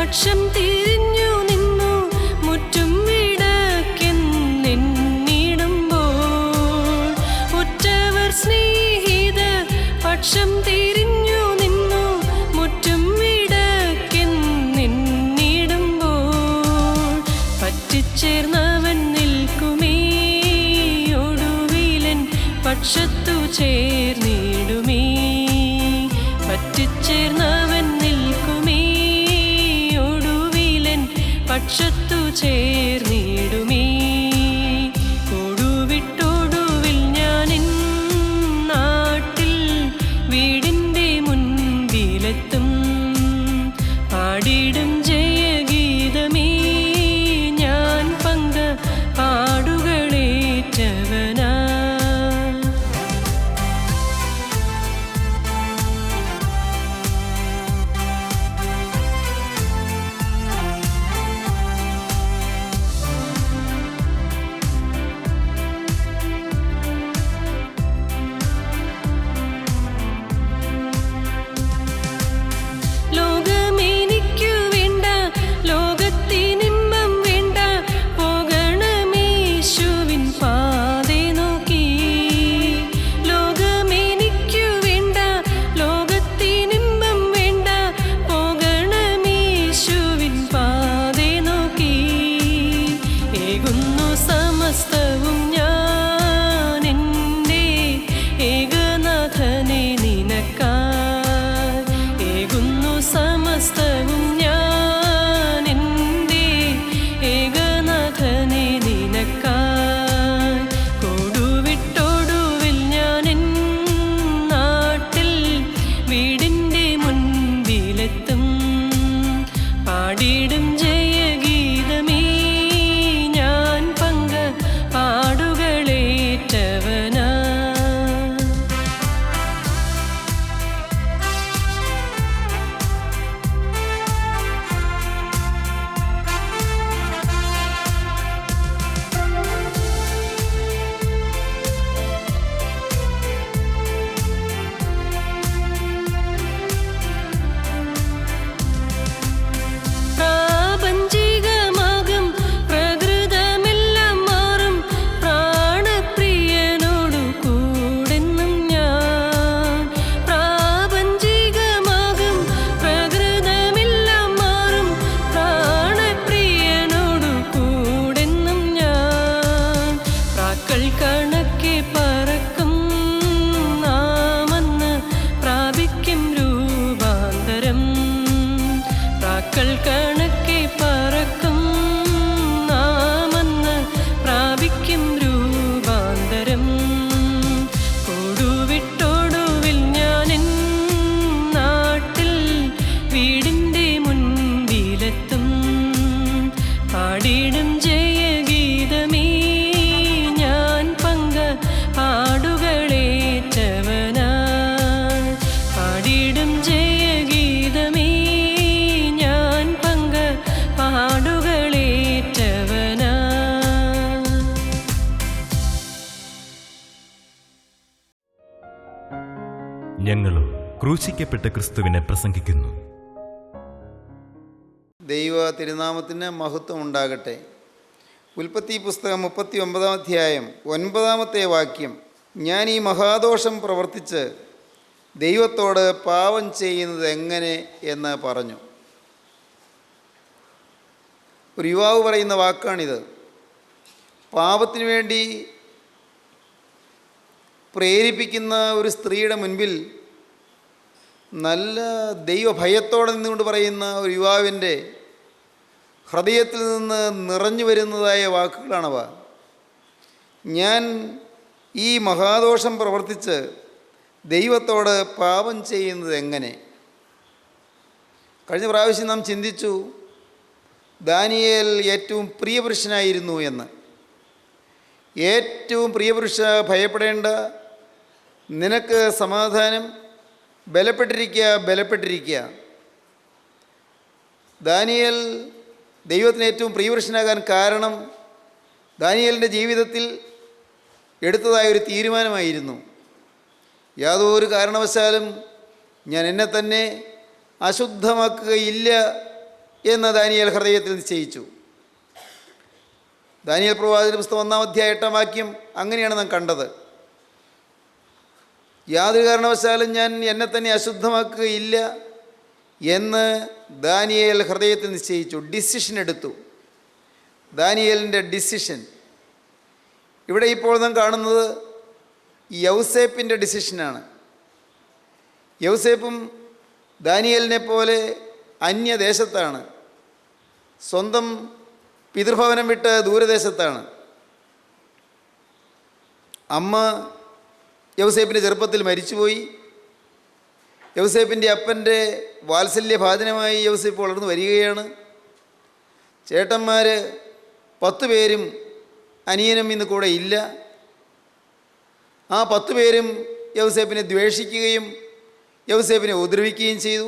പക്ഷം തിരിഞ്ഞു നിന്നു മുറ്റും വിടക്കെന്നിടുമ്പോൾ ഉറ്റവർ സ്നേഹിതർ പക്ഷം തിരിഞ്ഞു നിന്നു മുറ്റും വിടക്കെന്നിടുമ്പോൾ പറ്റിച്ചേർന്നവൻ നിൽക്കുമേ ഒടുവിലൻ പക്ഷത്തു ചേർന്നിടുമേ. പറ്റിച്ചേർന്നവൻ നിൽക്കുമേ ഒടുവിലൻ പക്ഷത്തു ചേർന്നിടുമേ. കൊടുവിട്ടൊടുവിൽ ഞാനെൻ നാട്ടിൽ വീടിൻ്റെ മുൻപിലെത്തും. പാടിടും ജയഗീതമേ ഞാൻ പങ്ക പാടുകളേറ്റവനാ. ലോകമെനിക്കു വേണ്ട, ലോകത്തിനിമ്പം വേണ്ട, പോകണമേശുവിൻ പാതേ നോക്കി. ലോകമെനിക്കു വേണ്ട, ലോകത്തിനിമ്പം വേണ്ട, പോകണമേശുവിൻ പാതേ നോക്കി. ഏകുന്നു സമസ്തവും ഞാൻ എൻ്റെ ഏകനാഥനെ നിനക്കായി. ഏകുന്നു സമസ്തവും ഞാൻ എൻ്റെ ഏകനാഥനെ നിനക്കായി. കൊടുവിട്ടൊടുവിൽ ഞാനെൻ നാട്ടിൽ വീടിൻ്റെ മുൻപിലെത്തും. പാടിടും ജയഗീതമേ ഞാൻ പങ്ക പാടുകളേറ്റവനാ. പ്രാപഞ്ചികമാകും പ്രകൃതമെല്ലാം മാറും, പ്രാണപ്രിയനോടു കൂടെന്നും ഞാൻ. പ്രാപഞ്ചികമാകും പ്രകൃതമെല്ലാം മാറും, പ്രാണപ്രിയനോടു കൂടെന്നും ഞാൻ. പ്രാക്കൾ കണക്കെ പറക്കും നാമന്ന് പ്രാപിക്കും രൂപാന്തരം. പ്രാക്കൾ കണക്കെ പറക്കും നാമന്ന് പ്രാപിക്കും രൂപാന്തരം. കൊടുവിട്ടൊടുവിൽ ഞാനെൻ നാട്ടിൽ വീടിൻ്റെ മുൻപിലെത്തും. പാടിടും ജയഗീതമേ ഞാൻ പങ്ക പാടുകളേറ്റവനാ. പാടിടും ജയഗീതമേ ഞാൻ പങ്ക പാടുകളേറ്റവനാ. ഞങ്ങളോ ക്രൂശിക്കപ്പെട്ട ക്രിസ്തുവിനെ പ്രസംഗിക്കുന്നു. ദൈവ തിരുനാമത്തിന് മഹത്വം ഉണ്ടാകട്ടെ. ഉൽപ്പത്തി പുസ്തകം 39 അധ്യായം 9 വാക്യം. ഞാൻ ഈ മഹാദോഷം പ്രവർത്തിച്ച് ദൈവത്തോട് പാപം ചെയ്യുന്നത് എങ്ങനെ എന്ന് പറഞ്ഞു. ഒരു യുവാവ് പറയുന്ന വാക്കാണിത്. പാപത്തിനു വേണ്ടി പ്രേരിപ്പിക്കുന്ന ഒരു സ്ത്രീയുടെ മുൻപിൽ നല്ല ദൈവഭയത്തോടെ നിന്നുകൊണ്ട് പറയുന്ന ഒരു യുവാവിൻ്റെ ഹൃദയത്തിൽ നിന്ന് നിറഞ്ഞു വരുന്നതായ വാക്കുകളാണവ. ഞാൻ ഈ മഹാദോഷം പ്രവർത്തിച്ച് ദൈവത്തോട് പാപം ചെയ്യുന്നത് എങ്ങനെ? കഴിഞ്ഞ പ്രാവശ്യം നാം ചിന്തിച്ചു ദാനിയേൽ ഏറ്റവും പ്രിയപുരുഷനായിരുന്നു എന്ന്. ഏറ്റവും പ്രിയപുരുഷ, ഭയപ്പെടേണ്ട, നിനക്ക് സമാധാനം, ബലപ്പെട്ടിരിക്കുക. ദാനിയേൽ ദൈവത്തിന് ഏറ്റവും പ്രിയപുരുഷനാകാൻ കാരണം ദാനിയേലിൻ്റെ ജീവിതത്തിൽ എടുത്തതായ ഒരു തീരുമാനമായിരുന്നു. യാതൊരു കാരണവശാലും ഞാൻ എന്നെ തന്നെ അശുദ്ധമാക്കുകയില്ല എന്ന് ദാനിയേൽ ഹൃദയത്തിൽ നിശ്ചയിച്ചു. ദാനിയേൽ പ്രവാചകന്റെ പുസ്തകം 1-ാം അധ്യായം 8-ാം വാക്യം അങ്ങനെയാണ് നാം കണ്ടത്. യാതൊരു കാരണവശാലും ഞാൻ എന്നെ തന്നെ അശുദ്ധമാക്കുകയില്ല എന്ന് ദാനിയേൽ ഹൃദയത്തിൽ നിശ്ചയിച്ചു, ഡിസിഷൻ എടുത്തു. ദാനിയേലിൻ്റെ ഡിസിഷൻ. ഇവിടെ ഇപ്പോൾ നാം കാണുന്നത് യൗസേപ്പിൻ്റെ ഡിസിഷനാണ്. യൗസേപ്പും ദാനിയേലിനെ പോലെ അന്യദേശത്താണ്, സ്വന്തം പിതൃഭവനം വിട്ട് ദൂരദേശത്താണ്. അമ്മ യൗസേപ്പിൻ്റെ ചെറുപ്പത്തിൽ മരിച്ചുപോയി. യൗസേപ്പിൻ്റെ അപ്പൻ്റെ വാത്സല്യഭാജനമായി യൗസേപ്പ് വളർന്നു വരികയാണ്. ചേട്ടന്മാർ 10 പേരും അനിയനും ഇന്ന് കൂടെ ഇല്ല. ആ 10 പേരും യൗസേപ്പിനെ ദ്വേഷിക്കുകയും യൗസേപ്പിനെ ഉപദ്രവിക്കുകയും ചെയ്തു.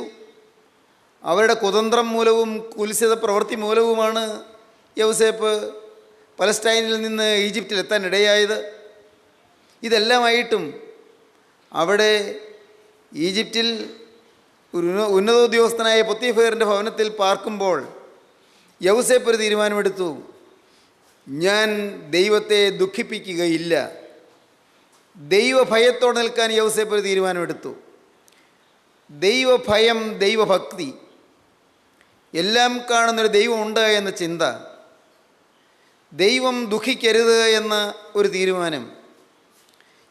അവരുടെ കുതന്ത്രം മൂലവും കുൽസിത പ്രവൃത്തി മൂലവുമാണ് യൗസേപ്പ് പലസ്തീനിൽ നിന്ന് ഈജിപ്തിലെത്താൻ ഇടയായത്. ഇതെല്ലാമായിട്ടും അവിടെ ഈജിപ്തിൽ ഒരു ഉന്നതോദ്യോഗസ്ഥനായ പൊത്തീഫറിൻ്റെ ഭവനത്തിൽ പാർക്കുമ്പോൾ യൗസേപ്പ് ഒരു തീരുമാനമെടുത്തു, ഞാൻ ദൈവത്തെ ദുഃഖിപ്പിക്കുകയില്ല. ദൈവഭയത്തോടെ നിൽക്കാൻ യൗസേപ്പ് ഒരു തീരുമാനമെടുത്തു. ദൈവഭയം, ദൈവഭക്തി, എല്ലാം കാണുന്നൊരു ദൈവമുണ്ട് എന്ന ചിന്ത, ദൈവം ദുഃഖിക്കരുത് എന്ന ഒരു തീരുമാനം.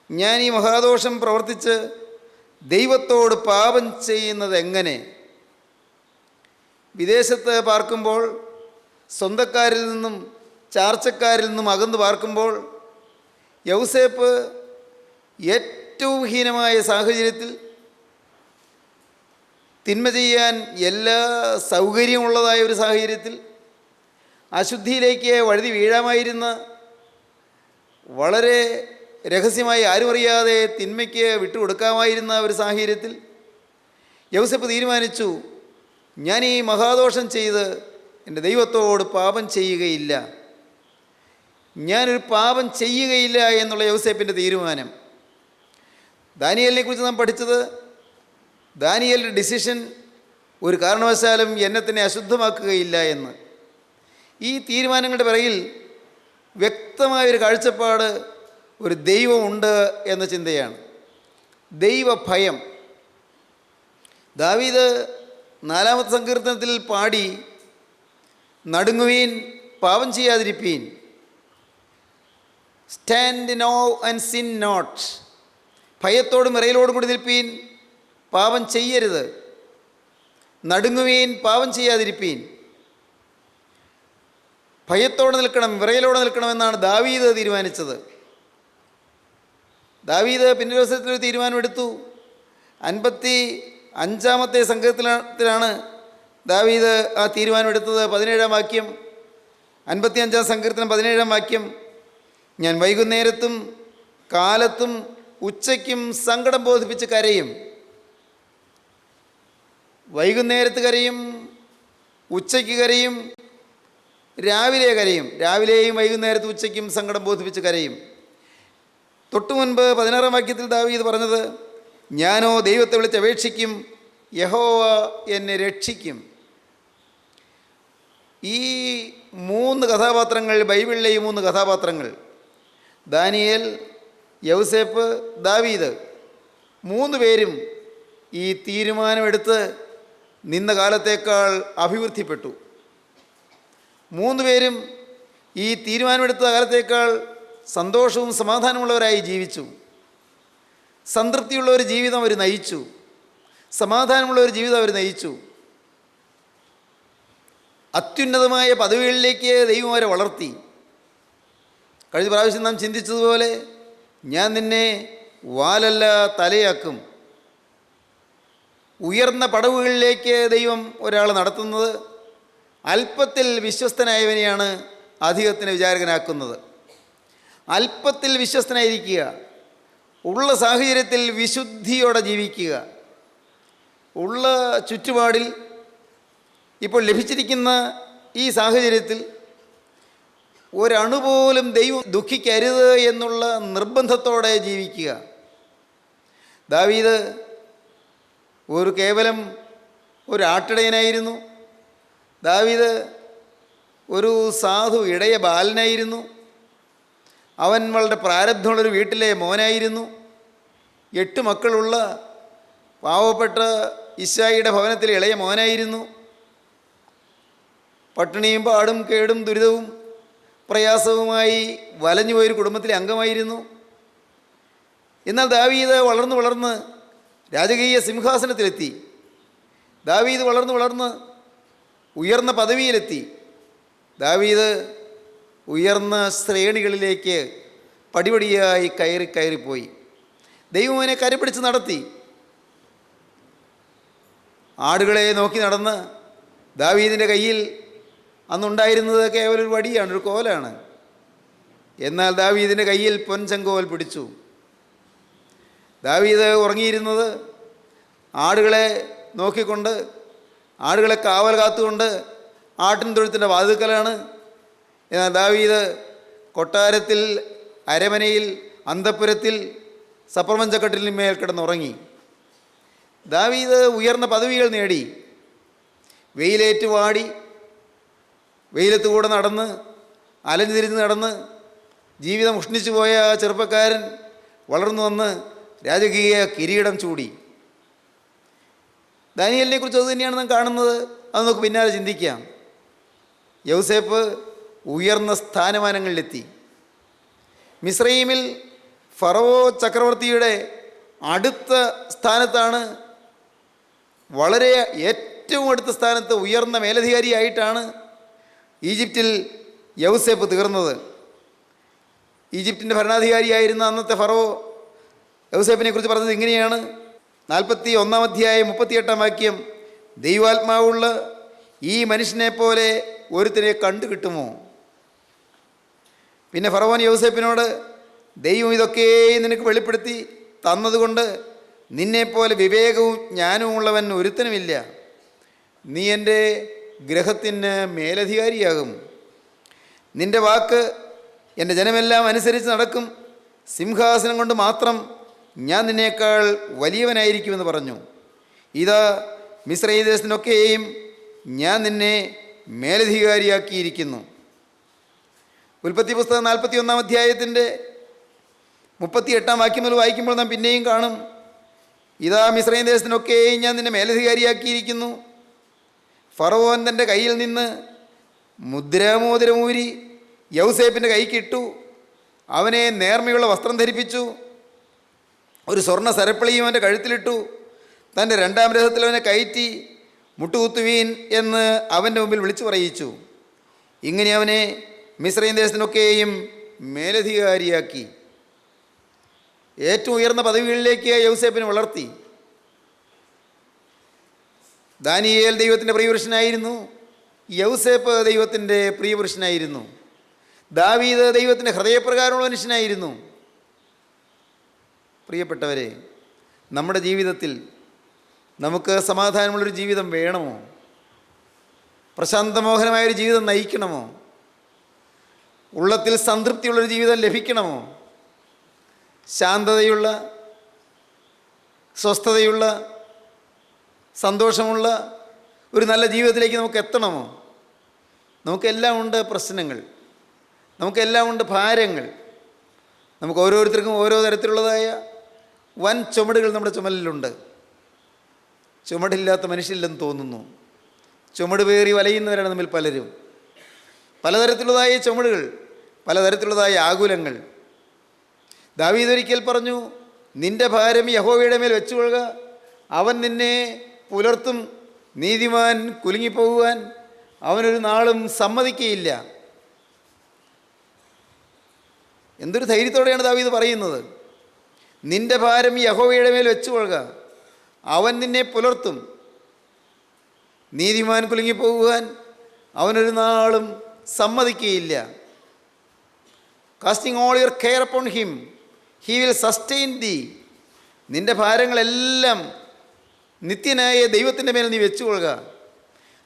ഞാൻ ഈ മഹാദോഷം പ്രവർത്തിച്ച് ദൈവത്തോട് പാപം ചെയ്യുന്നത് എങ്ങനെ? വിദേശത്ത് പാർക്കുമ്പോൾ, സ്വന്തക്കാരിൽ നിന്നും ചാർച്ചക്കാരിൽ നിന്നും അകന്നു പാർക്കുമ്പോൾ യൗസേപ്പ് ഏറ്റവും ഹീനമായ സാഹചര്യത്തിൽ, തിന്മ ചെയ്യാൻ എല്ലാ സൗകര്യമുള്ളതായ ഒരു സാഹചര്യത്തിൽ, അശുദ്ധിയിലേക്ക് വഴുതി വീഴാമായിരുന്ന, വളരെ രഹസ്യമായി ആരും അറിയാതെ തിന്മയ്ക്ക് വിട്ടുകൊടുക്കാമായിരുന്ന ഒരു സാഹചര്യത്തിൽ യൗസേപ്പ് തീരുമാനിച്ചു, ഞാൻ ഈ മഹാദോഷം ചെയ്ത് എൻ്റെ ദൈവത്തോട് പാപം ചെയ്യുകയില്ല, ഞാനൊരു പാപം ചെയ്യുകയില്ല എന്നുള്ള യൗസേപ്പിൻ്റെ തീരുമാനം. ദാനിയേലിനെ കുറിച്ച് നാം പഠിച്ചത്, ദാനിയേലിൻ്റെ ഡിസിഷൻ ഒരു കാരണവശാലും എന്നെ തന്നെ അശുദ്ധമാക്കുകയില്ല എന്ന്. ഈ തീരുമാനങ്ങളുടെ പിറകിൽ വ്യക്തമായൊരു കാഴ്ചപ്പാട്, ഒരു ദൈവമുണ്ട് എന്ന ചിന്തയാണ്. ദൈവഭയം. ദാവീദ് 4-ാമത്തെ സങ്കീർത്തനത്തിൽ പാടി, നടുങ്ങുവീൻ, പാപം ചെയ്യാതിരിപ്പീൻ, stand no and sin not, ഭയത്തോടും വിറയലോടും കൂടി നിൽപ്പീൻ, പാപം ചെയ്യരുത്. നടുങ്ങുവീൻ, പാപം ചെയ്യാതിരിപ്പീൻ, ഭയത്തോടെ നിൽക്കണം, വിറയലോടെ നിൽക്കണമെന്നാണ് ദാവീദ് തീരുമാനിച്ചത്. ദാവീദ് പിന്നൊരു ദിവസത്തിലൊരു തീരുമാനമെടുത്തു. 55-ാമത്തെ സങ്കീർത്തനത്തിലാണ് ദാവീദ് ആ തീരുമാനമെടുത്തത്. 17-ാം വാക്യം, 55-ാം സങ്കീർത്തനം 17-ാം വാക്യം, ഞാൻ വൈകുന്നേരത്തും കാലത്തും ഉച്ചയ്ക്കും സങ്കടം ബോധിപ്പിച്ച് കരയും. വൈകുന്നേരത്ത് കരയും, ഉച്ചയ്ക്ക് കരയും, രാവിലെ കരയും. രാവിലെയും വൈകുന്നേരത്ത് ഉച്ചയ്ക്കും സങ്കടം ബോധിപ്പിച്ച് കരയും. തൊട്ടു മുൻപ് 16-ാം വാക്യത്തിൽ ദാവീദ് പറഞ്ഞത്, ഞാനോ ദൈവത്തെ വിളിച്ചപേക്ഷിക്കും, യഹോവ എന്നെ രക്ഷിക്കും. ഈ 3 കഥാപാത്രങ്ങൾ, ബൈബിളിലെ ഈ 3 കഥാപാത്രങ്ങൾ, ദാനിയേൽ, യൗസേപ്പ്, ദാവീദ്, 3 പേരും ഈ തീരുമാനമെടുത്ത് നിന്ന കാലത്തേക്കാൾ അഭിവൃദ്ധിപ്പെട്ടു. 3 പേരും ഈ തീരുമാനമെടുത്ത കാലത്തേക്കാൾ സന്തോഷവും സമാധാനമുള്ളവരായി ജീവിച്ചു. സംതൃപ്തിയുള്ള ഒരു ജീവിതം അവർ നയിച്ചു. സമാധാനമുള്ള ഒരു ജീവിതം അവർ നയിച്ചു. അത്യുന്നതമായ പദവികളിലേക്ക് ദൈവം അവരെ വളർത്തി. കഴിഞ്ഞ പ്രാവശ്യം നാം ചിന്തിച്ചതുപോലെ, ഞാൻ നിന്നെ വാലല്ല തലയാക്കും. ഉയർന്ന പടവുകളിലേക്ക് ദൈവം ഒരാൾ നടത്തുന്നത് അല്പത്തിൽ വിശ്വസ്തനായവനെയാണ് അധികത്തിന് വിചാരകനാക്കുന്നത്. അല്പത്തിൽ വിശ്വസ്തനായിരിക്കുക, ഉള്ള സാഹചര്യത്തിൽ വിശുദ്ധിയോടെ ജീവിക്കുക. ഉള്ള ചുറ്റുപാടിൽ ഇപ്പോൾ ലഭിച്ചിരിക്കുന്ന ഈ സാഹചര്യത്തിൽ ഒരണുപോലും ദൈവം ദുഃഖിക്കരുത് എന്നുള്ള നിർബന്ധത്തോടെ ജീവിക്കുക. ദാവീദ് കേവലം ഒരു ആട്ടിടയനായിരുന്നു. ദാവീദ് ഒരു സാധു ഇടയ ബാലനായിരുന്നു. അവൻ വളരെ പ്രാരബ്ധമുള്ളൊരു വീട്ടിലെ മോനായിരുന്നു. 8 മക്കളുള്ള പാവപ്പെട്ട ഇശ്ശായിയുടെ ഭവനത്തിലെ ഇളയ മോനായിരുന്നു. പട്ടിണിയും പാടും കേടും ദുരിതവും പ്രയാസവുമായി വലഞ്ഞുപോയൊരു കുടുംബത്തിലെ അംഗമായിരുന്നു. എന്നാൽ ദാവീദ് വളർന്ന് രാജകീയ സിംഹാസനത്തിലെത്തി. ദാവീദ് വളർന്ന് ഉയർന്ന പദവിയിലെത്തി. ദാവീദ് ഉയർന്ന ശ്രേണികളിലേക്ക് പടിപടിയായി കയറിപ്പോയി. ദൈവം അവനെ കരപിടിച്ച് നടത്തി. ആടുകളെ നോക്കി നടന്ന് ദാവീദിൻ്റെ കയ്യിൽ അന്നുണ്ടായിരുന്നത് കേവലം ഒരു വടിയാണ്, ഒരു കോലാണ്. എന്നാൽ ദാവീദിൻ്റെ കയ്യിൽ പൊൻചെങ്കോൽ പിടിച്ചു. ദാവീദ് ഉറങ്ങിയിരുന്നത് ആടുകളെ നോക്കിക്കൊണ്ട്, ആടുകളെ കാവൽ കാത്തുകൊണ്ട് ആട്ടിൻ തൊഴുത്തിൻ്റെ വാതിൽക്കലാണ്. എന്നാൽ ദാവീദ് കൊട്ടാരത്തിൽ, അരമനയിൽ, അന്തഃപുരത്തിൽ സപ്രപഞ്ചക്കട്ടിലിന്മേൽ കിടന്നുറങ്ങി. ദാവീദ് ഉയർന്ന പദവികൾ നേടി. വെയിലേറ്റ് വാടി വെയിലത്ത് കൂടെ നടന്ന് അലഞ്ഞു തിരിഞ്ഞ് നടന്ന് ജീവിതം ഉഷ്ണിച്ചു പോയ ചെറുപ്പക്കാരൻ വളർന്നു വന്ന് രാജകീയ കിരീടം ചൂടി. ദാനിയേലിനെ കുറിച്ച് അത് തന്നെയാണ് നാം കാണുന്നത്. അത് നമുക്ക് പിന്നാലെ ചിന്തിക്കാം. യൗസേപ്പ് ഉയർന്ന സ്ഥാനമാനങ്ങളിലെത്തി. മിസ്രയീമിൽ ഫറവോ ചക്രവർത്തിയുടെ അടുത്ത സ്ഥാനത്താണ്, വളരെ ഏറ്റവും അടുത്ത സ്ഥാനത്ത് ഉയർന്ന മേലധികാരിയായിട്ടാണ് ഈജിപ്തിൽ യൗസേപ്പ് തീർന്നത്. ഈജിപ്തിൻ്റെ ഭരണാധികാരിയായിരുന്ന അന്നത്തെ ഫറവോ യൗസേപ്പിനെ കുറിച്ച് പറഞ്ഞത് ഇങ്ങനെയാണ്. 41 അധ്യായം 38 വാക്യം, ദൈവാത്മാവുള്ള ഈ മനുഷ്യനെ പോലെ ഒരുത്തിനെ കണ്ടു കിട്ടുമോ? പിന്നെ ഫറവോൻ യൗസേപ്പിനോട്, ദൈവം ഇതൊക്കെയും നിനക്ക് വെളിപ്പെടുത്തി തന്നതുകൊണ്ട് നിന്നെപ്പോലെ വിവേകവും ജ്ഞാനവും ഉള്ളവൻ ഒരുത്തനുമില്ല. നീ എൻ്റെ ഗ്രഹത്തിന് മേലധികാരിയാകും. നിൻ്റെ വാക്ക് എൻ്റെ ജനമെല്ലാം അനുസരിച്ച് നടക്കും. സിംഹാസനം കൊണ്ട് മാത്രം ഞാൻ നിന്നേക്കാൾ വലിയവനായിരിക്കുമെന്ന് പറഞ്ഞു. ഇതാ മിസ്രയീം ദേശത്തിനൊക്കെയും ഞാൻ നിന്നെ മേലധികാരിയാക്കിയിരിക്കുന്നു. ഉൽപ്പത്തി പുസ്തകം 41 അധ്യായത്തിൻ്റെ 38 വാക്യം മുതൽ വായിക്കുമ്പോൾ നാം പിന്നെയും കാണും, ഇതാ മിസ്രയീം ദേശത്തിനൊക്കെയും ഞാൻ നിന്നെ മേലധികാരിയാക്കിയിരിക്കുന്നു. ഫറവോൻ തൻ്റെ കയ്യിൽ നിന്ന് മുദ്രാമോതിരമൂരി യൗസേപ്പിൻ്റെ കൈക്കിട്ടു. അവനെ നേർമയുള്ള വസ്ത്രം ധരിപ്പിച്ചു. ഒരു സ്വർണ്ണ സരപ്പളിയും അവൻ്റെ കഴുത്തിലിട്ടു. തൻ്റെ 2-ാം രഥത്തിൽ അവനെ കയറ്റി മുട്ടുകുത്തുവീൻ എന്ന് അവൻ്റെ മുമ്പിൽ വിളിച്ചു പറയിച്ചു. ഇങ്ങനെ അവനെ മിസ്രയീം ദേശത്തിനൊക്കെയും മേലധികാരിയാക്കി. ഏറ്റവും ഉയർന്ന പദവികളിലേക്ക് യൗസേപ്പിനെ വളർത്തി. ദാനിയേൽ ദൈവത്തിൻ്റെ പ്രിയപുരുഷനായിരുന്നു. യൗസേപ്പ് ദൈവത്തിൻ്റെ പ്രിയപുരുഷനായിരുന്നു. ദാവീദ് ദൈവത്തിൻ്റെ ഹൃദയപ്രകാരമുള്ള മനുഷ്യനായിരുന്നു. പ്രിയപ്പെട്ടവരെ, നമ്മുടെ ജീവിതത്തിൽ നമുക്ക് സമാധാനമുള്ളൊരു ജീവിതം വേണമോ? പ്രശാന്തമോഹനമായൊരു ജീവിതം നയിക്കണമോ? ഉള്ളത്തിൽ സംതൃപ്തിയുള്ളൊരു ജീവിതം ലഭിക്കണമോ? ശാന്തതയുള്ള, സ്വസ്ഥതയുള്ള, സന്തോഷമുള്ള ഒരു നല്ല ജീവിതത്തിലേക്ക് നമുക്ക് എത്തണമോ? നമുക്കെല്ലാം ഉണ്ട് പ്രശ്നങ്ങൾ, നമുക്കെല്ലാം ഉണ്ട് ഭാരങ്ങൾ. നമുക്ക് ഓരോരുത്തർക്കും ഓരോ തരത്തിലുള്ളതായ വൻ ചുമടുകൾ നമ്മുടെ ചുമലിലുണ്ട്. ചുമടില്ലാത്ത മനുഷ്യരില്ലെന്ന് തോന്നുന്നു. ചുമട് പേറി വലയുന്നവരാണ് നമ്മിൽ പലരും. പലതരത്തിലുള്ളതായ ചുമടുകൾ, പലതരത്തിലുള്ളതായ ആകുലങ്ങൾ. ദാവീദ് ഒരിക്കൽ പറഞ്ഞു, നിന്റെ ഭാരം യഹോവയുടെ മേൽ വെച്ചുകൊള്ളുക, അവൻ നിന്നെ പുലർത്തും. നീതിമാൻ കുലുങ്ങിപ്പോകുവാൻ അവനൊരു നാളും സമ്മതിക്കുകയില്ല. എന്തൊരു ധൈര്യത്തോടെയാണ് ദാവീദ് പറയുന്നത്. നിന്റെ ഭാരം യഹോവയുടെ മേൽ വെച്ചുകൊള്ളുക, അവൻ നിന്നെ പുലർത്തും. നീതിമാൻ കുലുങ്ങിപ്പോകുവാൻ അവനൊരു നാളും സമ്മതിക്കുകയില്ല. Casting all your care upon him, he will sustain thee. നിന്റെ ഭാരങ്ങളെല്ലാം നിത്യനായ ദൈവത്തിൻ്റെ മേൽ നീ വെച്ചുകൊള്ളുക,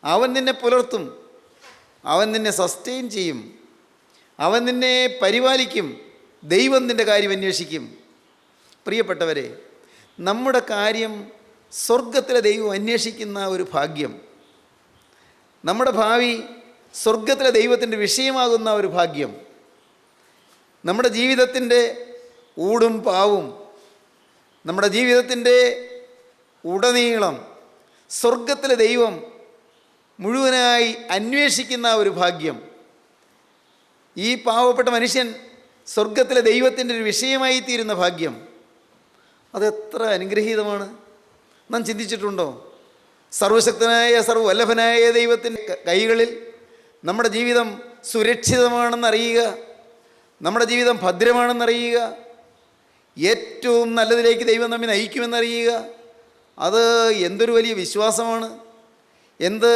അവൻ നിന്നെ പുലർത്തും, അവൻ നിന്നെ സസ്റ്റെയിൻ ചെയ്യും, അവൻ നിന്നെ പരിപാലിക്കും. ദൈവം നിൻ്റെ കാര്യം അന്വേഷിക്കും. പ്രിയപ്പെട്ടവരെ, നമ്മുടെ കാര്യം സ്വർഗത്തിലെ ദൈവം അന്വേഷിക്കുന്ന ഒരു ഭാഗ്യം. നമ്മുടെ ഭാവി സ്വർഗത്തിലെ ദൈവത്തിൻ്റെ വിഷയമാകുന്ന ഒരു ഭാഗ്യം, നമ്മുടെ ജീവിതത്തിൻ്റെ ഊടും പാവും, നമ്മുടെ ജീവിതത്തിൻ്റെ ഉടനീളം സ്വർഗത്തിലെ ദൈവം മുഴുവനായി അന്വേഷിക്കുന്ന ഒരു ഭാഗ്യം, ഈ പാവപ്പെട്ട മനുഷ്യൻ സ്വർഗത്തിലെ ദൈവത്തിൻ്റെ ഒരു വിഷയമായി തീരുന്ന ഭാഗ്യം, അതെത്ര അനുഗ്രഹീതമാണ്. നാം ചിന്തിച്ചിട്ടുണ്ടോ? സർവശക്തനായ സർവ്വവല്ലഭനായ ദൈവത്തിൻ്റെ കൈകളിൽ നമ്മുടെ ജീവിതം സുരക്ഷിതമാണെന്നറിയുക, നമ്മുടെ ജീവിതം ഭദ്രമാണെന്നറിയുക, ഏറ്റവും നല്ലതിലേക്ക് ദൈവം നമ്മെ നയിക്കുമെന്നറിയുക, അത് എന്തൊരു വലിയ വിശ്വാസമാണ്, എന്ത്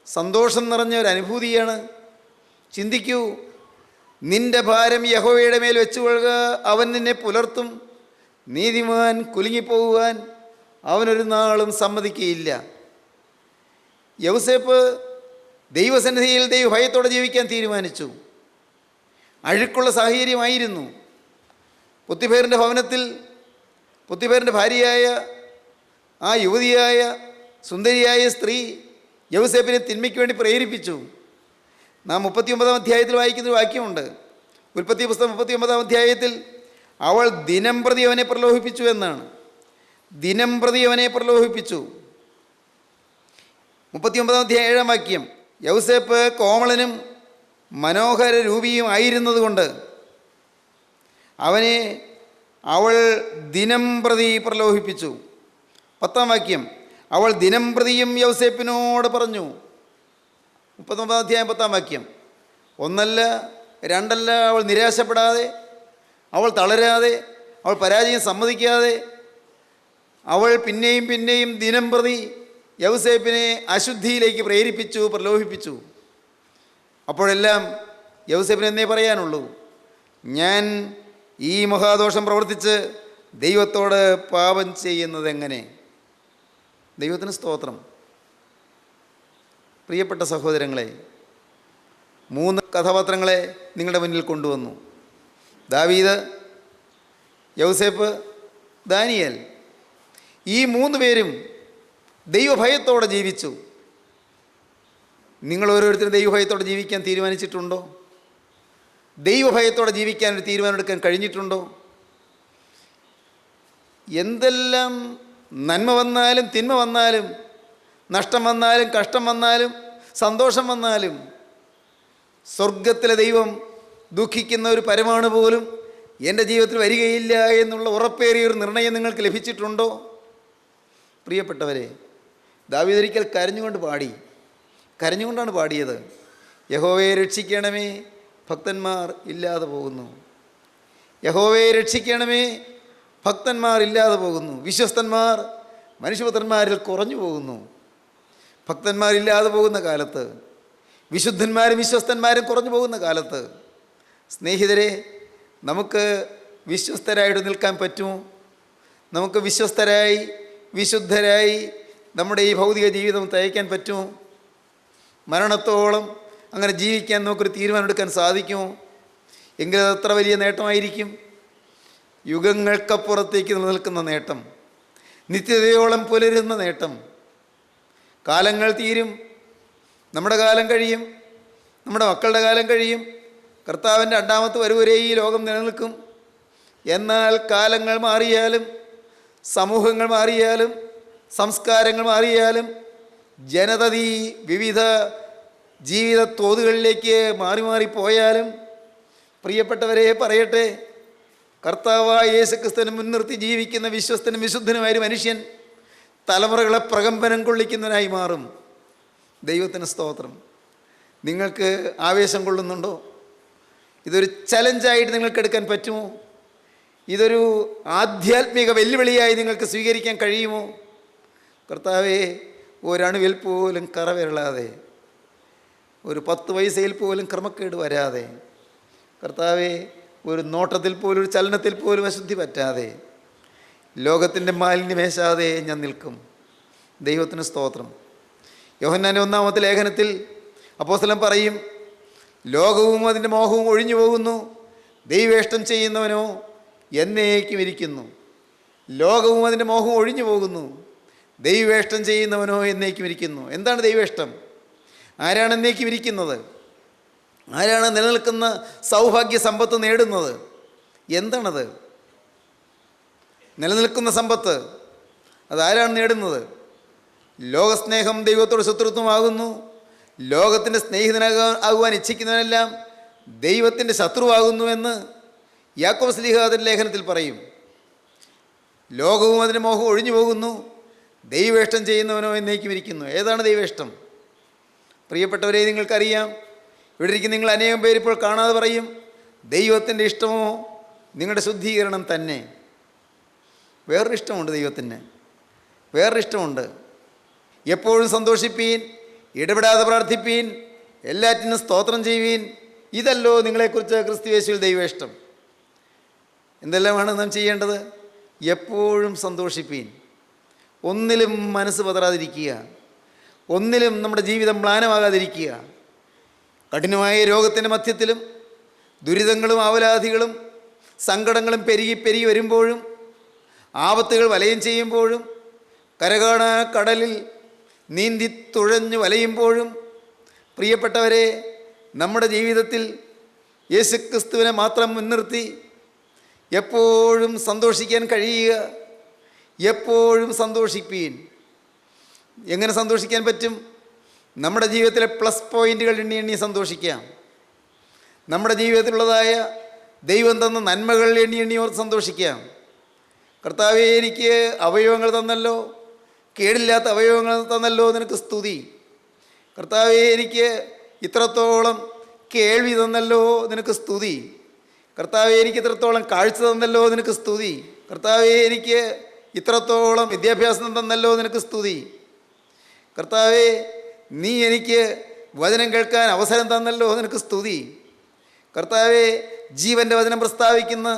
സന്തോഷം നിറഞ്ഞ ഒരു അനുഭൂതിയാണ്. ചിന്തിക്കൂ, നിന്റെ ഭാരം യഹോവയുടെ മേൽ വെച്ചുകൊള്ളുക, അവൻ നിന്നെ പുലർത്തും. നീതിമാൻ കുലുങ്ങിപ്പോകുവാൻ അവനൊരു നാളും സമ്മതിക്കുകയില്ല. യൗസേപ്പ് ദൈവസന്നിധിയിൽ ദൈവഭയത്തോടെ ജീവിക്കാൻ തീരുമാനിച്ചു. അഴുക്കുള്ള സാഹചര്യമായിരുന്നു. പൊത്തിഫേറിൻ്റെ ഭവനത്തിൽ പൊത്തിഫേറിൻ്റെ ഭാര്യയായ ആ യുവതിയായ സുന്ദരിയായ സ്ത്രീ യൗസേപ്പിനെ തിന്മയ്ക്ക് വേണ്ടി പ്രേരിപ്പിച്ചു. നാം 39 അധ്യായത്തിൽ വായിക്കുന്നൊരു വാക്യമുണ്ട്. ഉൽപ്പത്തി പുസ്തകം 39 അധ്യായത്തിൽ അവൾ ദിനം പ്രതി അവനെ പ്രലോഭിപ്പിച്ചു എന്നാണ്. ദിനം പ്രതി അവനെ പ്രലോഭിപ്പിച്ചു. 39 അധ്യായം 7 വാക്യം, യൗസേപ്പ് കോമളനും മനോഹര രൂപിയും ആയിരുന്നത് കൊണ്ട് അവനെ അവൾ ദിനം പ്രതി പ്രലോഭിപ്പിച്ചു. 10 വാക്യം, അവൾ ദിനം പ്രതിയും യൗസേപ്പിനോട് പറഞ്ഞു. 39 അധ്യായം 10 വാക്യം, ഒന്നല്ല രണ്ടല്ല, അവൾ നിരാശപ്പെടാതെ, അവൾ തളരാതെ, അവൾ പരാജയം സമ്മതിക്കാതെ, അവൾ പിന്നെയും പിന്നെയും ദിനം പ്രതി യൗസേപ്പിനെ അശുദ്ധിയിലേക്ക് പ്രേരിപ്പിച്ചു, പ്രലോഭിപ്പിച്ചു. അപ്പോഴെല്ലാം യൗസേപ്പിന് എന്നേ പറയാനുള്ളൂ, ഞാൻ ഈ മഹാദോഷം പ്രവർത്തിച്ച് ദൈവത്തോട് പാപം ചെയ്യുന്നത് എങ്ങനെ? ദൈവത്തിന് സ്തോത്രം. പ്രിയപ്പെട്ട സഹോദരങ്ങളെ, 3 കഥാപാത്രങ്ങളെ നിങ്ങളുടെ മുന്നിൽ കൊണ്ടുവന്നു. ദാവീദ്, യൗസേപ്പ്, ദാനിയേൽ. ഈ 3 പേരും ദൈവഭയത്തോടെ ജീവിച്ചു. നിങ്ങൾ ഓരോരുത്തരും ദൈവഭയത്തോടെ ജീവിക്കാൻ തീരുമാനിച്ചിട്ടുണ്ടോ? ദൈവഭയത്തോടെ ജീവിക്കാൻ ഒരു തീരുമാനമെടുക്കാൻ കഴിഞ്ഞിട്ടുണ്ടോ? എന്തെല്ലാം നന്മ വന്നാലും തിന്മ വന്നാലും, നഷ്ടം വന്നാലും കഷ്ടം വന്നാലും സന്തോഷം വന്നാലും, സ്വർഗത്തിലെ ദൈവം ദുഃഖിക്കുന്ന ഒരു പരമാണു പോലും എൻ്റെ ജീവിതത്തിൽ വരികയില്ല എന്നുള്ള ഉറപ്പേറിയൊരു നിർണയം നിങ്ങൾക്ക് ലഭിച്ചിട്ടുണ്ടോ? പ്രിയപ്പെട്ടവരെ, ദാവീദ് ഒരിക്കൽ കരഞ്ഞുകൊണ്ടാണ് പാടിയത്. യഹോവയെ രക്ഷിക്കണമേ, ഭക്തന്മാർ ഇല്ലാതെ പോകുന്നു. യഹോവയെ രക്ഷിക്കണമേ, ഭക്തന്മാർ ഇല്ലാതെ പോകുന്നു. വിശ്വസ്തന്മാർ മനുഷ്യപുത്രന്മാരിൽ കുറഞ്ഞു പോകുന്നു. ഭക്തന്മാരില്ലാതെ പോകുന്ന കാലത്ത്, വിശുദ്ധന്മാരും വിശ്വസ്തന്മാരും കുറഞ്ഞു പോകുന്ന കാലത്ത്, സ്നേഹിതരെ, നമുക്ക് വിശ്വസ്തരായിട്ട് നിൽക്കാൻ പറ്റുമോ? നമുക്ക് വിശ്വസ്തരായി വിശുദ്ധരായി നമ്മുടെ ഈ ഭൗതിക ജീവിതം തയ്ക്കാൻ പറ്റുമോ? മരണത്തോളം അങ്ങനെ ജീവിക്കാൻ നമുക്കൊരു തീരുമാനമെടുക്കാൻ സാധിക്കുമോ? എങ്കിലും അത്ര വലിയ നേട്ടമായിരിക്കും. യുഗങ്ങൾക്കപ്പുറത്തേക്ക് നിലനിൽക്കുന്ന നേട്ടം, നിത്യതയോളം പുലരുന്ന നേട്ടം. കാലങ്ങൾ തീരും, നമ്മുടെ കാലം കഴിയും, നമ്മുടെ മക്കളുടെ കാലം കഴിയും, കർത്താവിൻ്റെ 2ാമത്തെ വരവരെ ഈ ലോകം നിലനിൽക്കും. എന്നാൽ കാലങ്ങൾ മാറിയാലും, സമൂഹങ്ങൾ മാറിയാലും, സംസ്കാരങ്ങൾ മാറിയാലും, ജനതതി വിവിധ ജീവിത തോതുകളിലേക്ക് മാറി മാറിപ്പോയാലും, പ്രിയപ്പെട്ടവരെ പറയട്ടെ, കർത്താവായ യേശുക്രിസ്തുവിനെ മുൻനിർത്തി ജീവിക്കുന്ന വിശ്വസ്തനും വിശുദ്ധനുമായ ഒരു മനുഷ്യൻ തലമുറകളെ പ്രകമ്പനം കൊള്ളിക്കുന്നവനായി മാറും. ദൈവത്തിന് സ്തോത്രം. നിങ്ങൾക്ക് ആവേശം കൊള്ളുന്നുണ്ടോ? ഇതൊരു ചലഞ്ചായിട്ട് നിങ്ങൾക്ക് എടുക്കാൻ പറ്റുമോ? ഇതൊരു ആധ്യാത്മിക വെല്ലുവിളിയായി നിങ്ങൾക്ക് സ്വീകരിക്കാൻ കഴിയുമോ? കർത്താവേ, ഒരണുവിൽ പോലും കറവിരളാതെ, ഒരു 10 പൈസയിൽ പോലും ക്രമക്കേട് വരാതെ, കർത്താവേ, ഒരു നോട്ടത്തിൽ പോലും ഒരു ചലനത്തിൽ പോലും അശുദ്ധി പറ്റാതെ, ലോകത്തിൻ്റെ മാലിന്യമേശാതെ ഞാൻ നിൽക്കും. ദൈവത്തിന് സ്തോത്രം. യോഹന്നാൻ്റെ 1-ാമത്തെ ലേഖനത്തിൽ അപ്പോസ്തലൻ പറയും, ലോകവും അതിൻ്റെ മോഹവും ഒഴിഞ്ഞു പോകുന്നു, ദൈവേഷ്ടം ചെയ്യുന്നവനോ എന്നേക്കും ഇരിക്കുന്നു. ലോകവും അതിൻ്റെ മോഹവും ഒഴിഞ്ഞു പോകുന്നു, ദൈവേഷ്ടം ചെയ്യുന്നവനോ എന്നേക്കും ഇരിക്കുന്നു. എന്താണ് ദൈവേഷ്ടം? ആരാണ് എന്നേക്കും ഇരിക്കുന്നത്? ആരാണ് നിലനിൽക്കുന്ന സൗഭാഗ്യ സമ്പത്ത് നേടുന്നത്? എന്താണത്? നിലനിൽക്കുന്ന സമ്പത്ത് അതാരാണ് നേടുന്നത്? ലോകസ്നേഹം ദൈവത്തോട് ശത്രുത്വമാകുന്നു. ലോകത്തിൻ്റെ സ്നേഹിതനാകുവാൻ ഇച്ഛിക്കുന്നവനെല്ലാം ദൈവത്തിൻ്റെ ശത്രുവാകുന്നുവെന്ന് യാക്കോബ് ശ്ലീഹ അതിൻ്റെ ലേഖനത്തിൽ പറയും. ലോകവും അതിൻ്റെ മോഹവും ഒഴിഞ്ഞു പോകുന്നു, ദൈവേഷ്ടം ചെയ്യുന്നവനോ എന്നേക്കും ഇരിക്കുന്നു. ഏതാണ് ദൈവേഷ്ടം? പ്രിയപ്പെട്ടവരെ, നിങ്ങൾക്കറിയാം, ഇവിടെ ഇരിക്കുന്ന നിങ്ങൾ അനേകം പേര് ഇപ്പോൾ കാണാതെ പറയും, ദൈവത്തിൻ്റെ ഇഷ്ടമോ നിങ്ങളുടെ ശുദ്ധീകരണം തന്നെ. വേറൊരു ഇഷ്ടമുണ്ട് ദൈവത്തിന്, വേറൊരു ഇഷ്ടമുണ്ട്. എപ്പോഴും സന്തോഷിപ്പീൻ, ഇടപെടാതെ പ്രാർത്ഥിപ്പീൻ, എല്ലാറ്റിനും സ്തോത്രം ചെയ്യുവീൻ. ഇതല്ലോ നിങ്ങളെക്കുറിച്ച് ക്രിസ്തുയേശുവിൽ ദൈവേഷ്ടം. എന്തെല്ലാമാണ് നാം ചെയ്യേണ്ടത്? എപ്പോഴും സന്തോഷിപ്പീൻ, ഒന്നിലും മനസ്സ് പതറാതിരിക്കുക, ഒന്നിലും നമ്മുടെ ജീവിതം മ്ലാനമാകാതിരിക്കുക. കഠിനമായ രോഗത്തിൻ്റെ മധ്യത്തിലും ദുരിതങ്ങളും ആവലാധികളും സങ്കടങ്ങളും പെരുകി പെരുകി വരുമ്പോഴും ആപത്തുകൾ വലയം ചെയ്യുമ്പോഴും കരകാണ കടലിൽ നീന്തി തുഴഞ്ഞു വലയുമ്പോഴും പ്രിയപ്പെട്ടവരെ, നമ്മുടെ ജീവിതത്തിൽ യേശുക്രിസ്തുവിനെ മാത്രം മുൻനിർത്തി എപ്പോഴും സന്തോഷിക്കാൻ കഴിയുക. എപ്പോഴും സന്തോഷിപ്പീൻ. എങ്ങനെ സന്തോഷിക്കാൻ പറ്റും? നമ്മുടെ ജീവിതത്തിലെ പ്ലസ് പോയിൻ്റുകൾ എണ്ണി എണ്ണി സന്തോഷിക്കാം. നമ്മുടെ ജീവിതത്തിലുള്ളതായ ദൈവം തന്ന നന്മകൾ എണ്ണി എണ്ണി ഓർത്ത് സന്തോഷിക്കാം. കർത്താവേ, എനിക്ക് അവയവങ്ങൾ തന്നല്ലോ, കേടില്ലാത്ത അവയവങ്ങൾ തന്നല്ലോ, നിനക്ക് സ്തുതി. കർത്താവേ, എനിക്ക് ഇത്രത്തോളം കേൾവി തന്നല്ലോ, നിനക്ക് സ്തുതി. കർത്താവേ, എനിക്ക് ഇത്രത്തോളം കാഴ്ച തന്നല്ലോ, നിനക്ക് സ്തുതി. കർത്താവേ, എനിക്ക് ഇത്രത്തോളം വിദ്യാഭ്യാസം തന്നല്ലോ, നിനക്ക് സ്തുതി. കർത്താവേ, നീ എനിക്ക് വചനം കേൾക്കാൻ അവസരം തന്നല്ലോ, നിനക്ക് സ്തുതി. കർത്താവേ, ജീവൻ്റെ വചനം പ്രസ്താവിക്കുന്ന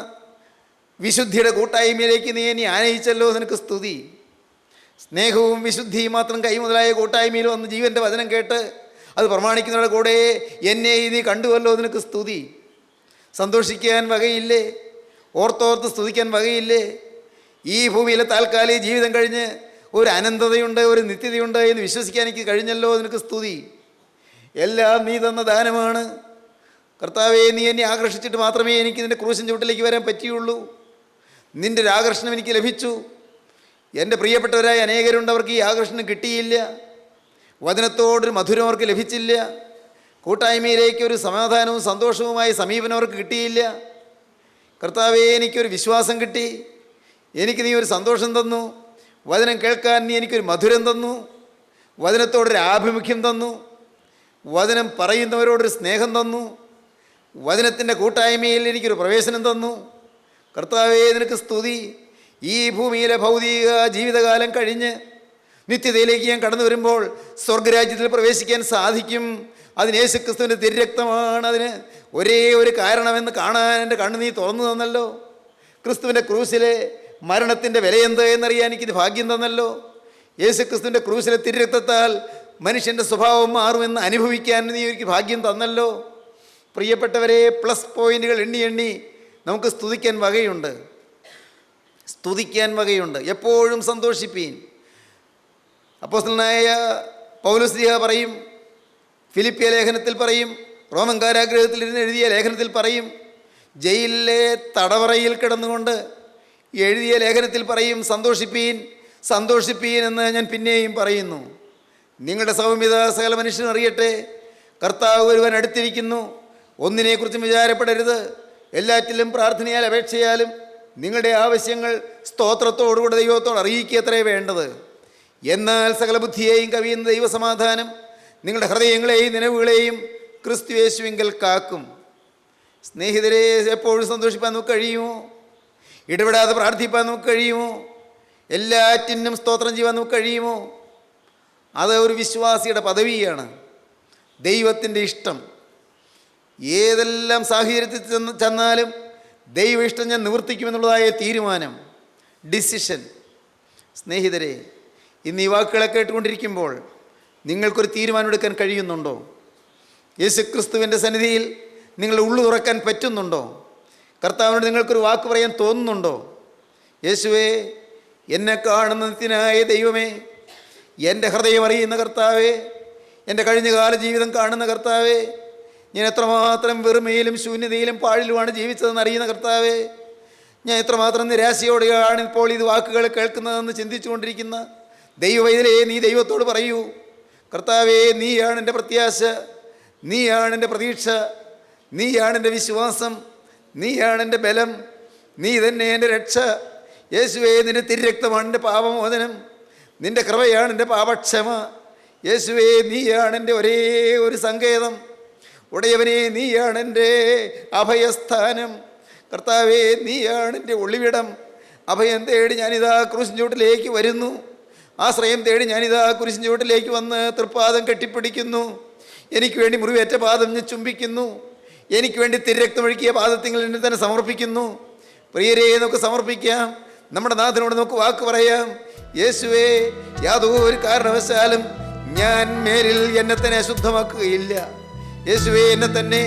വിശുദ്ധിയുടെ കൂട്ടായ്മയിലേക്ക് നീ എന്നെ ആനയിച്ചല്ലോ, നിനക്ക് സ്തുതി. സ്നേഹവും വിശുദ്ധിയും മാത്രം കൈമുതലായ കൂട്ടായ്മയിൽ വന്ന് ജീവൻ്റെ വചനം കേട്ട് അത് പ്രമാണിക്കുന്നവരുടെ കൂടെ എന്നെ നീ കണ്ടുവല്ലോ, നിനക്ക് സ്തുതി. സന്തോഷിക്കാൻ വകയില്ലേ? ഓർത്തോർത്ത് സ്തുതിക്കാൻ വകയില്ലേ? ഈ ഭൂമിയിലെ താൽക്കാലിക ജീവിതം കഴിഞ്ഞ് ഒരു അനന്തതയുണ്ട്, ഒരു നിത്യതയുണ്ട് എന്ന് വിശ്വസിക്കാൻ എനിക്ക് കഴിഞ്ഞല്ലോ, നിനക്ക് സ്തുതി. എല്ലാം നീ തന്ന ദാനമാണ്. കർത്താവേ, നീ എന്നെ ആകർഷിച്ചിട്ട് മാത്രമേ എനിക്ക് നിൻ്റെ ക്രൂശിൻ ചുവട്ടിലേക്ക് വരാൻ പറ്റിയുള്ളൂ. നിൻ്റെ ഒരു ആകർഷണം എനിക്ക് ലഭിച്ചു. എൻ്റെ പ്രിയപ്പെട്ടവരായ അനേകരുണ്ട്, അവർക്ക് ഈ ആകർഷണം കിട്ടിയില്ല. വചനത്തോടൊരു മധുരം അവർക്ക് ലഭിച്ചില്ല. കൂട്ടായ്മയിലേക്ക് ഒരു സമാധാനവും സന്തോഷവുമായ സമീപനം അവർക്ക് കിട്ടിയില്ല. കർത്താവേ, എനിക്കൊരു വിശ്വാസം കിട്ടി, എനിക്ക് നീ ഒരു സന്തോഷം തന്നു. വചനം കേൾക്കാൻ നീ എനിക്കൊരു മധുരം തന്നു, വചനത്തോടൊരു ആഭിമുഖ്യം തന്നു, വചനം പറയുന്നവരോടൊരു സ്നേഹം തന്നു, വചനത്തിൻ്റെ കൂട്ടായ്മയിൽ എനിക്കൊരു പ്രവേശനം തന്നു. കർത്താവേ, നിനക്ക് സ്തുതി. ഈ ഭൂമിയിലെ ഭൗതിക ജീവിതകാലം കഴിഞ്ഞ് നിത്യതയിലേക്ക് ഞാൻ കടന്നു വരുമ്പോൾ സ്വർഗരാജ്യത്തിൽ പ്രവേശിക്കാൻ സാധിക്കും. അതിന് യേശുക്രിസ്തുവിൻ്റെ തിരുരക്തമാണ് അതിന് ഒരേ ഒരു കാരണമെന്ന് കാണാൻ എൻ്റെ കണ്ണ് നീ തുറന്നു തന്നല്ലോ. ക്രിസ്തുവിൻ്റെ ക്രൂശിലെ മരണത്തിൻ്റെ വിലയെന്ത് എന്നറിയാൻ എനിക്കിത് ഭാഗ്യം തന്നല്ലോ. യേശുക്രിസ്തുവിൻ്റെ ക്രൂശിലെ തിരുരക്തത്താൽ മനുഷ്യൻ്റെ സ്വഭാവം മാറുമെന്ന് അനുഭവിക്കാൻ നീ എനിക്ക് ഭാഗ്യം തന്നല്ലോ. പ്രിയപ്പെട്ടവരെ, പ്ലസ് പോയിൻ്റുകൾ എണ്ണി എണ്ണി നമുക്ക് സ്തുതിക്കാൻ വകയുണ്ട്, സ്തുതിക്കാൻ വകയുണ്ട്. എപ്പോഴും സന്തോഷിപ്പീൻ. അപ്പോസ്തലനായ പൗലോസ് പറയും, ഫിലിപ്പിയ ലേഖനത്തിൽ പറയും, റോമൻ കാരാഗ്രഹത്തിലിരുന്ന് എഴുതിയ ലേഖനത്തിൽ പറയും, ജയിലിലെ തടവറയിൽ കിടന്നുകൊണ്ട് എഴുതിയ ലേഖനത്തിൽ പറയും, സന്തോഷിപ്പീൻ സന്തോഷിപ്പീൻ എന്ന് ഞാൻ പിന്നെയും പറയുന്നു. നിങ്ങളുടെ സൗമ്യത സകല മനുഷ്യനും അറിയട്ടെ. കർത്താവ് ഒരുവൻ അടുത്തിരിക്കുന്നു. ഒന്നിനെക്കുറിച്ചും വിചാരപ്പെടരുത്. എല്ലാറ്റിലും പ്രാർത്ഥനയാൽ അപേക്ഷയാലും നിങ്ങളുടെ ആവശ്യങ്ങൾ സ്തോത്രത്തോടുകൂടെ ദൈവത്തോട് അറിയിക്കത്രേ വേണ്ടത്. എന്നാൽ സകല ബുദ്ധിയെയും കവിയുന്ന ദൈവസമാധാനം നിങ്ങളുടെ ഹൃദയങ്ങളെയും നിലവുകളെയും ക്രിസ്തു യേശുവിങ്കൽ കാക്കും. സ്നേഹിതരെ, എപ്പോഴും സന്തോഷിപ്പാൻ നമുക്ക് കഴിയുമോ? ഇടപെടാതെ പ്രാർത്ഥിപ്പാൻ നമുക്ക് കഴിയുമോ? എല്ലാറ്റിനും സ്തോത്രം ചെയ്യാൻ നമുക്ക് കഴിയുമോ? അത് ഒരു വിശ്വാസിയുടെ പദവിയാണ്. ദൈവത്തിൻ്റെ ഇഷ്ടം ഏതെല്ലാം സാഹചര്യത്തിൽ ചെന്നാലും ദൈവ ഇഷ്ടം ഞാൻ നിവർത്തിക്കുമെന്നുള്ളതായ തീരുമാനം, ഡിസിഷൻ. സ്നേഹിതരെ, ഇന്ന് ഈ വാക്കുകളെ കേട്ടുകൊണ്ടിരിക്കുമ്പോൾ നിങ്ങൾക്കൊരു തീരുമാനമെടുക്കാൻ കഴിയുന്നുണ്ടോ? യേശുക്രിസ്തുവിൻ്റെ സന്നിധിയിൽ നിങ്ങളുടെ ഉള്ളു തുറക്കാൻ പറ്റുന്നുണ്ടോ? കർത്താവിനോട് നിങ്ങൾക്കൊരു വാക്ക് പറയാൻ തോന്നുന്നുണ്ടോ? യേശുവേ, എന്നെ കാണുന്ന നിത്യനായ ദൈവമേ, എൻ്റെ ഹൃദയം അറിയുന്ന കർത്താവേ, എൻ്റെ കഴിഞ്ഞകാല ജീവിതം കാണുന്ന കർത്താവേ, ഞാൻ എത്രമാത്രം വെറുമയിലും ശൂന്യതയിലും പാഴിലുമാണ് ജീവിച്ചതെന്ന് അറിയുന്ന കർത്താവേ, ഞാൻ എത്രമാത്രം നിരാശയോടെയാണ് ഇപ്പോൾ ഇത് വാക്കുകൾ കേൾക്കുന്നതെന്ന് ചിന്തിച്ചുകൊണ്ടിരിക്കുന്ന ദൈവവൈതലേ, നീ ദൈവത്തോട് പറയൂ, കർത്താവേ, നീയാണ് എൻ്റെ പ്രത്യാശ, നീയാണ് എൻ്റെ പ്രതീക്ഷ, നീയാണ് എൻ്റെ വിശ്വാസം, നീയാണ് എൻ്റെ ബലം, നീ തന്നെ എൻ്റെ രക്ഷ. യേശുവേ, നിൻ്റെ തിരുരക്തമാണ് എൻ്റെ പാപമോചനം, നിൻ്റെ കൃപയാണ് എൻ്റെ പാപക്ഷമ. യേശുവേ, നീയാണ് എൻ്റെ ഒരേ ഒരു സങ്കേതം. ഉടയവനെ, നീയാണ് എൻ്റെ അഭയസ്ഥാനം. കർത്താവേ, നീയാണ് എൻ്റെ ഒളിവിടം. അഭയം തേടി ഞാനിതാ ക്രൂശിൻ ചുവട്ടിലേക്ക് വരുന്നു. ആശ്രയം തേടി ഞാനിതാ കുരിശിൻ ചുവട്ടിലേക്ക് വന്ന് തൃപ്പാദം കെട്ടിപ്പിടിക്കുന്നു. എനിക്ക് വേണ്ടി മുറിവേറ്റ പാദം ഞാൻ ചുംബിക്കുന്നു. എനിക്ക് വേണ്ടി തിരുരക്തമൊഴുക്കിയ പാദത്തിൽ എന്നെ തന്നെ സമർപ്പിക്കുന്നു. പ്രിയരെ, നമുക്ക് സമർപ്പിക്കാം. നമ്മുടെ നാഥനോട് നമുക്ക് വാക്ക് പറയാം. യേശുവേ, യാതൊരു കാരണവശാലും ഞാൻ മേലിൽ എന്നെ തന്നെ അശുദ്ധമാക്കുകയില്ല. യേശുവേ, എന്നെ തന്നെ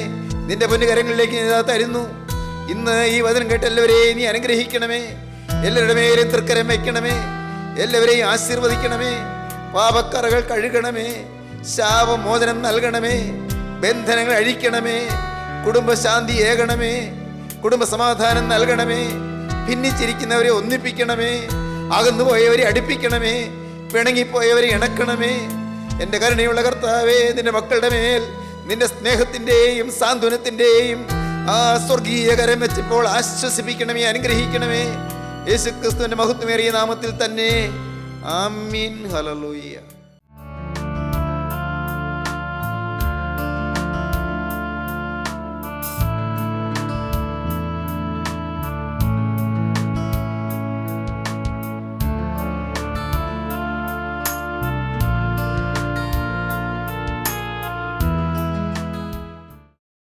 നിന്റെ പൊന്നുകരങ്ങളിലേക്ക് ഞാൻ തരുന്നു. ഇന്ന് ഈ വചനം കേട്ട് എല്ലാവരെയും നീ അനുഗ്രഹിക്കണമേ. എല്ലാവരുടെ മേലും തൃക്കരം വയ്ക്കണമേ. എല്ലാവരെയും ആശീർവദിക്കണമേ. പാപക്കറകൾ കഴുകണമേ. ശാപമോചനം നൽകണമേ. ബന്ധനങ്ങൾ അഴിക്കണമേ. കുടുംബശാന്തി ഏകണമേ. കുടുംബ സമാധാനം നൽകണമേ. ഭിന്നിച്ചിരിക്കുന്നവരെ ഒന്നിപ്പിക്കണമേ. അകന്നുപോയവരെ അടുപ്പിക്കണമേ. പിണങ്ങിപ്പോയവരെ ഇണക്കണമേ. എൻ്റെ കരുണയുള്ള കർത്താവേ, നിന്റെ മക്കളുടെ മേൽ നിന്റെ സ്നേഹത്തിൻ്റെയും സാന്ത്വനത്തിൻ്റെയും ആ സ്വർഗീയ കരം വെച്ചപ്പോൾ ആശ്വസിപ്പിക്കണമേ, അനുഗ്രഹിക്കണമേ. യേശുക്രിസ്തുവിൻ്റെ മഹത്വമേറിയ നാമത്തിൽ തന്നെ. ആമീൻ. ഹല്ലേലൂയ.